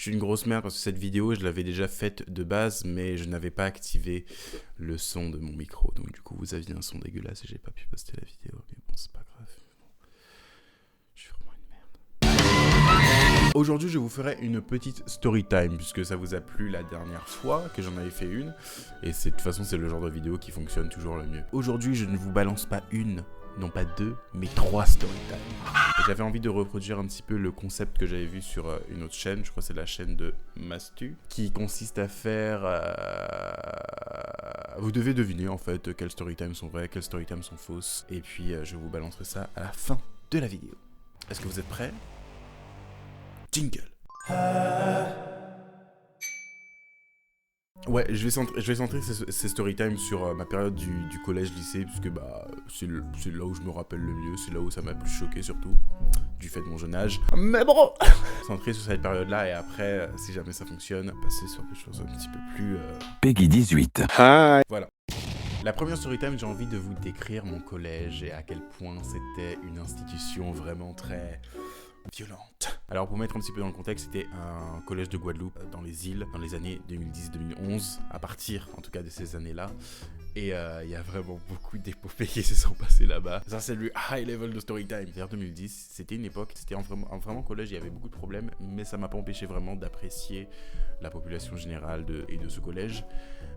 Je suis une grosse merde parce que cette vidéo, je l'avais déjà faite de base, mais je n'avais pas activé le son de mon micro. Donc du coup, vous aviez un son dégueulasse et j'ai pas pu poster la vidéo. Mais bon, c'est pas grave. Je suis vraiment une merde. Aujourd'hui, je vous ferai une petite story time, puisque ça vous a plu la dernière fois que j'en avais fait une. Et de toute façon, c'est le genre de vidéo qui fonctionne toujours le mieux. Aujourd'hui, je ne vous balance pas une, non pas deux, mais 3 story time. Et j'avais envie de reproduire un petit peu le concept que j'avais vu sur une autre chaîne, je crois que c'est la chaîne de Mastu, qui consiste à faire... Vous devez deviner en fait quelles storytimes sont vraies, quelles storytimes sont fausses, et puis je vous balancerai ça à la fin de la vidéo. Est-ce que vous êtes prêts? Jingle. Ouais, je vais centrer ces storytimes sur ma période du collège-lycée, puisque bah, c'est là où je me rappelle le mieux, c'est là où ça m'a le plus choqué surtout, du fait de mon jeune âge. Mais bon centrer sur cette période-là, et après, si jamais ça fonctionne, passer sur des choses un petit peu plus... Peggy 18. Hi. Voilà. La première storytime, j'ai envie de vous décrire mon collège et à quel point c'était une institution vraiment très... violente. Alors pour mettre un petit peu dans le contexte, c'était un collège de Guadeloupe dans les îles dans les années 2010-2011, à partir en tout cas de ces années-là. Et il y a vraiment beaucoup d'épopées qui se sont passées là-bas. Ça c'est le high level de storytime. Vers 2010, c'était une époque, c'était un vraiment collège, il y avait beaucoup de problèmes, mais ça m'a pas empêché vraiment d'apprécier la population générale de ce collège,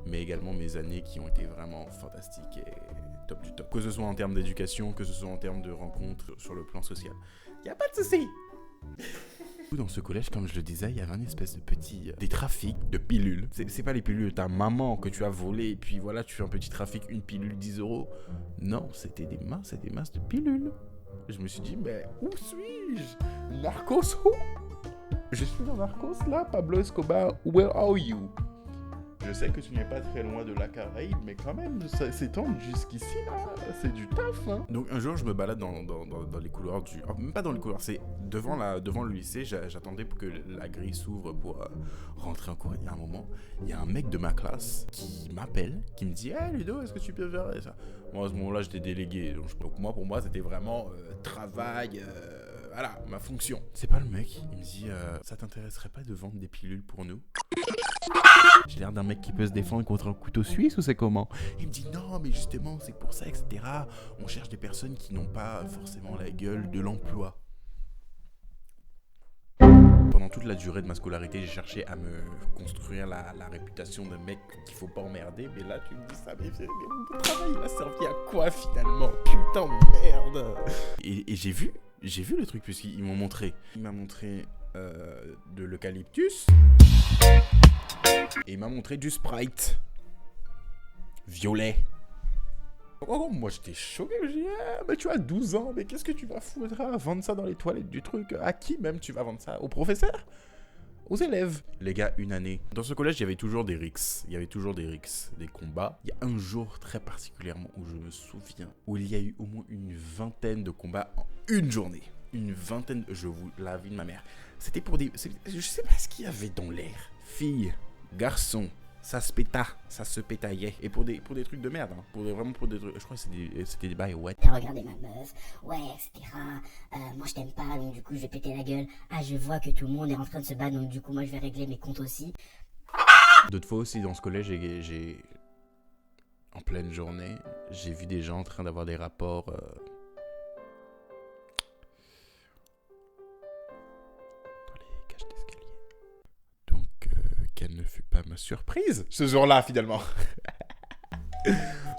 mais également mes années qui ont été vraiment fantastiques et top du top. Que ce soit en termes d'éducation, que ce soit en termes de rencontres sur le plan social. Y'a pas de soucis. Dans ce collège, comme je le disais, il y avait une espèce de petit... des trafics de pilules. C'est pas les pilules de ta maman que tu as volé et puis voilà, tu fais un petit trafic, une pilule 10 €. Non, c'était des masses de pilules. Je me suis dit, mais où suis-je? Narcos, où? Je suis dans Narcos là, Pablo Escobar, where are you? Je sais que tu n'es pas très loin de la Caraïbe, mais quand même, ça s'étend jusqu'ici, là, c'est du taf, hein. Donc un jour, je me balade dans les couloirs du... Oh, même pas dans les couloirs, c'est devant le lycée, j'attendais pour que la grille s'ouvre pour rentrer en cours. Il y a un moment, il y a un mec de ma classe qui m'appelle, qui me dit « Hey Ludo, est-ce que tu peux faire ça ?» Moi, à ce moment-là, j'étais délégué, donc moi, pour moi, c'était vraiment travail... voilà, ma fonction. C'est pas le mec, il me dit ça t'intéresserait pas de vendre des pilules pour nous? J'ai l'air d'un mec qui peut se défendre contre un couteau suisse ou c'est comment? Il me dit non mais justement c'est pour ça etc. On cherche des personnes qui n'ont pas forcément la gueule de l'emploi. Pendant toute la durée de ma scolarité, j'ai cherché à me construire la réputation d'un mec qu'il faut pas emmerder. Mais là, tu me dis ça, mais mon travail, il a servi à quoi finalement? Putain de merde! Et j'ai vu le truc, puisqu'ils m'ont montré. Il m'a montré de l'eucalyptus. Et il m'a montré du Sprite. Violet. Oh, moi j'étais choqué, je dis, mais tu as 12 ans, mais qu'est-ce que tu vas foutre à vendre ça dans les toilettes du truc? À qui même tu vas vendre ça? Au professeur? Aux élèves? Les gars, une année. Dans ce collège, il y avait toujours des rixes. Des combats. Il y a un jour très particulièrement où je me souviens, où il y a eu au moins une vingtaine de combats en une journée. Une vingtaine, la vie de ma mère. C'était pour des... Je sais pas ce qu'il y avait dans l'air. Filles, garçons. Ça se pétaillait. Et pour des trucs de merde, hein. Vraiment pour des trucs... Je crois que c'était des bails, ouais. T'as regardé ma meuf, ouais, etc. Moi je t'aime pas, donc du coup je vais péter la gueule. Ah, je vois que tout le monde est en train de se battre, donc du coup moi je vais régler mes comptes aussi. D'autres fois aussi dans ce collège, j'ai... En pleine journée, j'ai vu des gens en train d'avoir des rapports... dans les cages d'escalier. Donc, quelle ne fut pas ma surprise ce jour-là, finalement.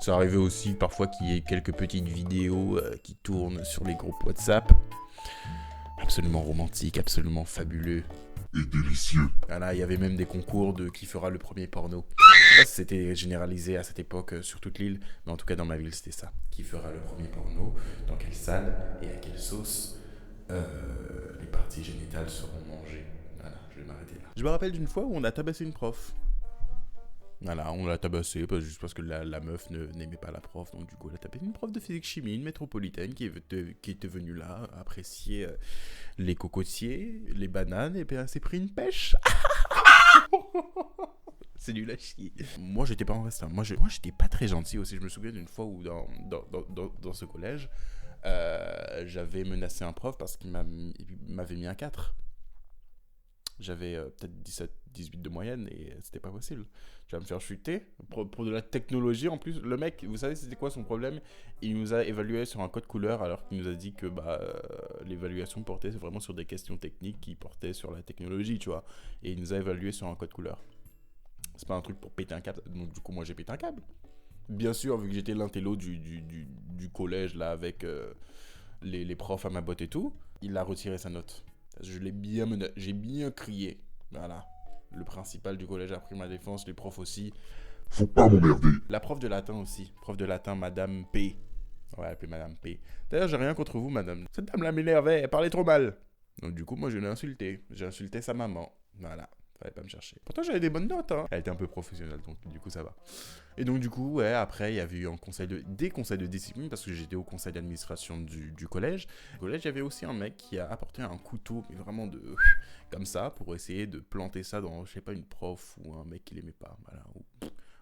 Ça arrivait aussi parfois qu'il y ait quelques petites vidéos qui tournent sur les groupes WhatsApp. Absolument romantique, absolument fabuleux. Et délicieux. Voilà, il y avait même des concours de qui fera le premier porno. Je sais pas si c'était généralisé à cette époque sur toute l'île, mais en tout cas dans ma ville c'était ça. Qui fera le premier porno, dans quelle salle et à quelle sauce les parties génitales seront mangées. Voilà, je vais m'arrêter là. Je me rappelle d'une fois où on a tabassé une prof. Voilà, on l'a tabassé juste parce que la meuf n'aimait pas la prof, donc du coup elle a tapé une prof de physique-chimie, une métropolitaine qui était venue là apprécier les cocotiers, les bananes, et puis elle s'est pris une pêche. C'est nul à chier. Moi j'étais pas en reste, moi j'étais pas très gentil aussi. Je me souviens d'une fois où dans ce collège, j'avais menacé un prof parce qu'il m'avait mis un 4. J'avais peut-être 17, 18 de moyenne et c'était pas possible. Je vais me faire chuter pour de la technologie en plus. Le mec, vous savez c'était quoi son problème? Il nous a évalué sur un code couleur alors qu'il nous a dit que l'évaluation portait vraiment sur des questions techniques qui portaient sur la technologie, tu vois. Et il nous a évalué sur un code couleur. C'est pas un truc pour péter un câble. Donc du coup moi j'ai pété un câble. Bien sûr, vu que j'étais l'intello du collège là avec les profs à ma botte et tout, il a retiré sa note. J'ai bien crié. Voilà. Le principal du collège a pris ma défense, les profs aussi. Faut pas m'emmerder. La prof de latin aussi. Prof de latin, Madame P. On va l'appeler Madame P. D'ailleurs, j'ai rien contre vous, madame. Cette dame-là m'énervait, elle parlait trop mal. Donc du coup, moi, je l'ai insulté. J'ai insulté sa maman. Voilà. Fallait pas me chercher. Pourtant, j'avais des bonnes notes, hein. Elle était un peu professionnelle, donc du coup, ça va. Et donc, du coup, ouais, après, il y avait eu des conseils de discipline, parce que j'étais au conseil d'administration du collège. Au collège, il y avait aussi un mec qui a apporté un couteau, mais vraiment comme ça, pour essayer de planter ça dans, je sais pas, une prof ou un mec qu'il aimait pas. Voilà.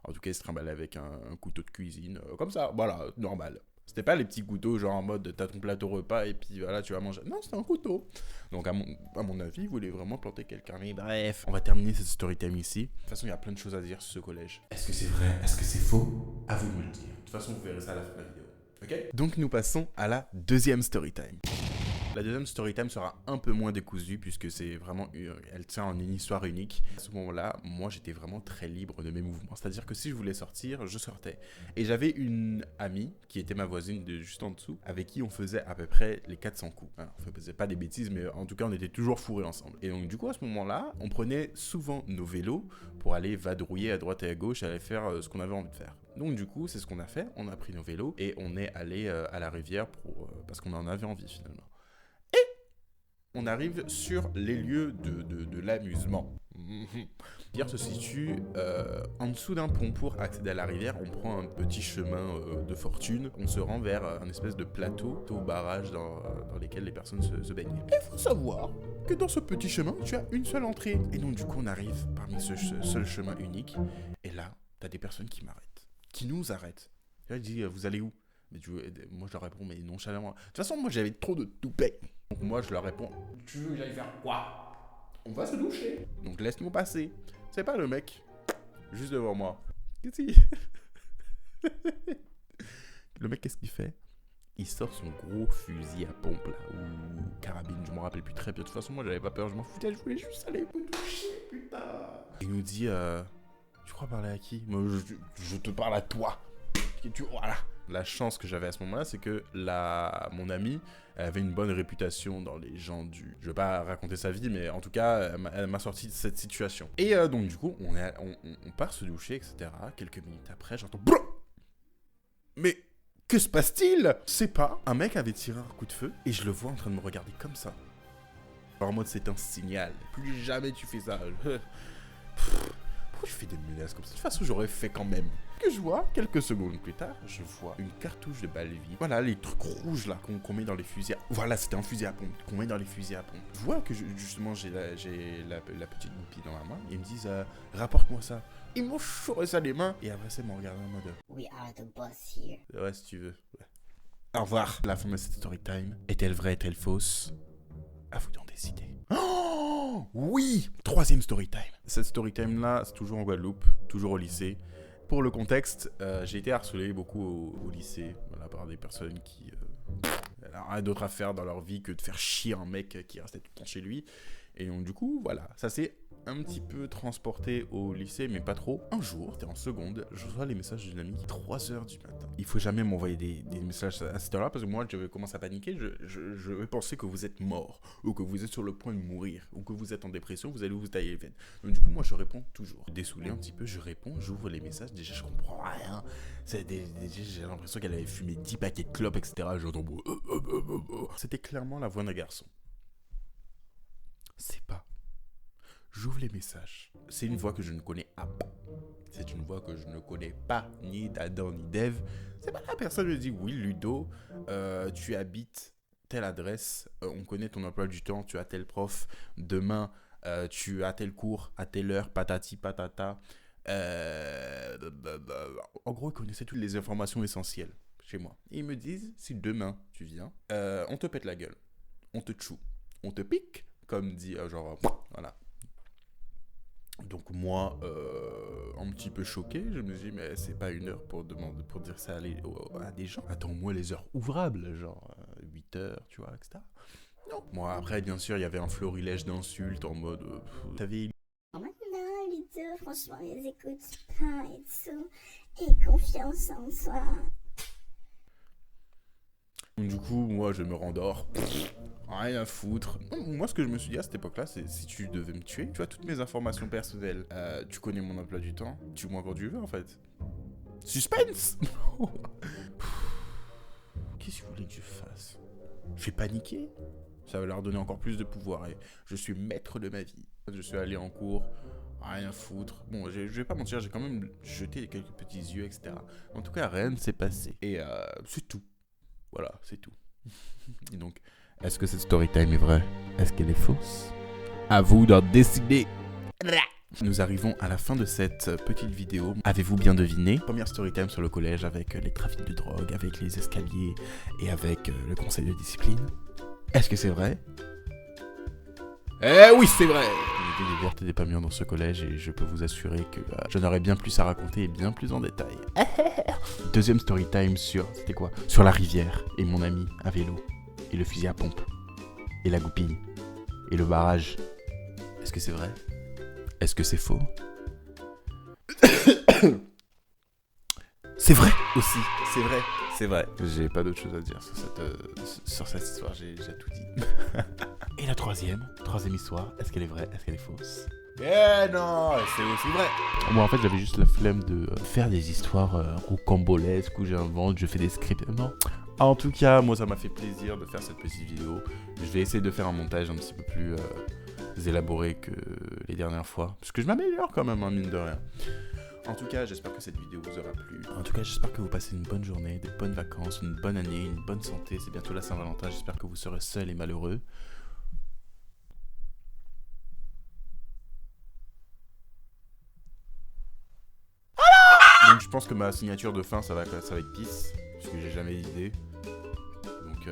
En tout cas, il se trimballait avec un couteau de cuisine, comme ça, voilà, normal. C'était pas les petits couteaux, genre en mode t'as ton plateau repas et puis voilà, tu vas manger. Non, c'était un couteau. Donc, à mon avis, il voulait vraiment planter quelqu'un. Mais bref, on va terminer cette story time ici. De toute façon, il y a plein de choses à dire sur ce collège. Est-ce que c'est vrai? Est-ce que c'est faux? À vous de me le dire. De toute façon, vous verrez ça à la fin de la vidéo. Ok? Donc, nous passons à la deuxième story time. La deuxième story time sera un peu moins décousue puisque c'est vraiment, elle tient en une histoire unique. À ce moment-là, moi j'étais vraiment très libre de mes mouvements. C'est-à-dire que si je voulais sortir, je sortais. Et j'avais une amie qui était ma voisine de juste en dessous, avec qui on faisait à peu près les 400 coups. Hein, on faisait pas des bêtises, mais en tout cas on était toujours fourrés ensemble. Et donc du coup à ce moment-là, on prenait souvent nos vélos pour aller vadrouiller à droite et à gauche et aller faire ce qu'on avait envie de faire. Donc du coup c'est ce qu'on a fait. On a pris nos vélos et on est allé à la rivière parce qu'on en avait envie finalement. On arrive sur les lieux de l'amusement. La rivière se situe en dessous d'un pont. Pour accéder à la rivière, on prend un petit chemin de fortune. On se rend vers un espèce de plateau, au barrage dans lesquels les personnes se baignent. Et il faut savoir que dans ce petit chemin, tu as une seule entrée. Et donc du coup, on arrive parmi ce seul chemin unique. Et là, tu as des personnes qui m'arrêtent, qui nous arrêtent. Et là, je dis, vous allez où? Mais moi je leur réponds mais nonchalamment. De toute façon moi j'avais trop de toupets. Donc moi je leur réponds, tu veux que j'aille faire quoi? On va se doucher. Donc laisse-nous passer. C'est pas le mec juste devant moi. Qu'est-ce qu'il... Le mec qu'est-ce qu'il fait? Il sort son gros fusil à pompe là, ou carabine, je me rappelle plus très bien. De toute façon moi j'avais pas peur, je m'en foutais, je voulais juste aller me doucher, putain. Il nous dit, tu crois parler à qui? Moi je te parle à toi. Voilà. La chance que j'avais à ce moment-là, c'est que mon amie avait une bonne réputation dans les gens du... Je vais pas raconter sa vie, mais en tout cas, elle m'a sorti de cette situation. Et donc du coup, on part se doucher, etc. Quelques minutes après, j'entends... Mais que se passe-t-il? C'est pas... Un mec avait tiré un coup de feu et je le vois en train de me regarder comme ça. En mode, c'est un signal. Plus jamais tu fais ça. Pourquoi je fais des menaces comme ça? De toute façon, j'aurais fait quand même. Que je vois, quelques secondes plus tard, je vois une cartouche de balle vide. Voilà, les trucs rouges là qu'on met dans les fusils. Voilà, c'était un fusil à pompe qu'on met dans les fusils à pompe. Je vois que justement j'ai la petite goupille dans la main. Ils me disent, rapporte-moi ça. Ils m'ont chouré ça des mains. Et après, ça, ils m'ont regardé en mode... We are the boss here. Ouais, si tu veux. Ouais. Au revoir. La fin de cette story time. Est-elle vraie, est-elle fausse? À vous d'en décider. Oh oui! Troisième story time. Cette story time là, c'est toujours en Guadeloupe, toujours au lycée. Pour le contexte, j'ai été harcelé beaucoup au lycée, voilà, par des personnes qui n'ont rien d'autre à faire dans leur vie que de faire chier un mec qui restait tout le temps chez lui. Et donc du coup, voilà, ça s'est un petit peu transporté au lycée, mais pas trop. Un jour, t'es en seconde, je reçois les messages d'une amie, 3h du matin. Il faut jamais m'envoyer des messages à cette heure-là, parce que moi, je vais commencer à paniquer, je vais penser que vous êtes mort, ou que vous êtes sur le point de mourir, ou que vous êtes en dépression, vous allez vous tailler les veines. Donc du coup, moi, je réponds toujours. Dessoulé un petit peu, je réponds, j'ouvre les messages, déjà, je comprends rien. J'ai l'impression qu'elle avait fumé 10 paquets de clopes, etc. J'entends... C'était clairement la voix d'un garçon. C'est pas... J'ouvre les messages. C'est une voix que je ne connais pas. C'est une voix que je ne connais pas, ni d'Adam, ni d'Ève. C'est pas la personne qui me dit, oui, Ludo, tu habites telle adresse, on connaît ton emploi du temps, tu as tel prof, demain, tu as tel cours, à telle heure, patati, patata. En gros, ils connaissaient toutes les informations essentielles chez moi. Et ils me disent, si demain, tu viens, on te pète la gueule, on te tchoue, on te pique, comme dit, genre, voilà. Donc moi, un petit peu choqué, je me dis mais c'est pas une heure pour dire ça à des gens. Attends-moi les heures ouvrables, genre 8 heures, tu vois, etc. Non. Moi après, bien sûr, il y avait un florilège d'insultes en mode t'avais Maintenant, Ludo, franchement, les écoute pas et tout. Et confiance en soi. Donc, du coup, moi, je me rendors. Rien à foutre. Moi, ce que je me suis dit à cette époque-là, c'est si tu devais me tuer, tu vois, toutes mes informations personnelles, tu connais mon emploi du temps, tue-moi quand tu veux, en fait. Suspense. Qu'est-ce que vous voulez que je fasse? Je vais paniquer? Ça va leur donner encore plus de pouvoir et je suis maître de ma vie. Je suis allé en cours, rien foutre. Bon, je vais pas mentir, j'ai quand même jeté quelques petits yeux, etc. En tout cas, rien ne s'est passé. Et c'est tout. Voilà, c'est tout. Et donc, est-ce que cette story time est vraie? Est-ce qu'elle est fausse? À vous d'en décider. Nous arrivons à la fin de cette petite vidéo. Avez-vous bien deviné? Première story time sur le collège avec les trafics de drogue, avec les escaliers et avec le conseil de discipline. Est-ce que c'est vrai? Eh oui, c'est vrai! J'ai des vertes et des pas mûres dans ce collège et je peux vous assurer que j'en aurais bien plus à raconter et bien plus en détail. Deuxième story time c'était quoi? Sur la rivière et mon ami à vélo et le fusil à pompe et la goupille et le barrage. Est-ce que c'est vrai? Est-ce que c'est faux? C'est vrai aussi, c'est vrai, c'est vrai. J'ai pas d'autre chose à dire sur cette histoire, j'ai tout dit. Et la troisième histoire, est-ce qu'elle est vraie? Est-ce qu'elle est fausse? Eh non, c'est aussi vrai. Moi en fait j'avais juste la flemme de faire des histoires rocambolesques où j'invente, je fais des scripts. Non. En tout cas, moi ça m'a fait plaisir de faire cette petite vidéo. Je vais essayer de faire un montage un petit peu plus élaboré que les dernières fois. Parce que je m'améliore quand même, hein, mine de rien. En tout cas, j'espère que cette vidéo vous aura plu. En tout cas, j'espère que vous passez une bonne journée, de bonnes vacances, une bonne année, une bonne santé. C'est bientôt la Saint-Valentin. J'espère que vous serez seul et malheureux. Donc je pense que ma signature de fin, ça va être peace. Parce que j'ai jamais d'idée. Donc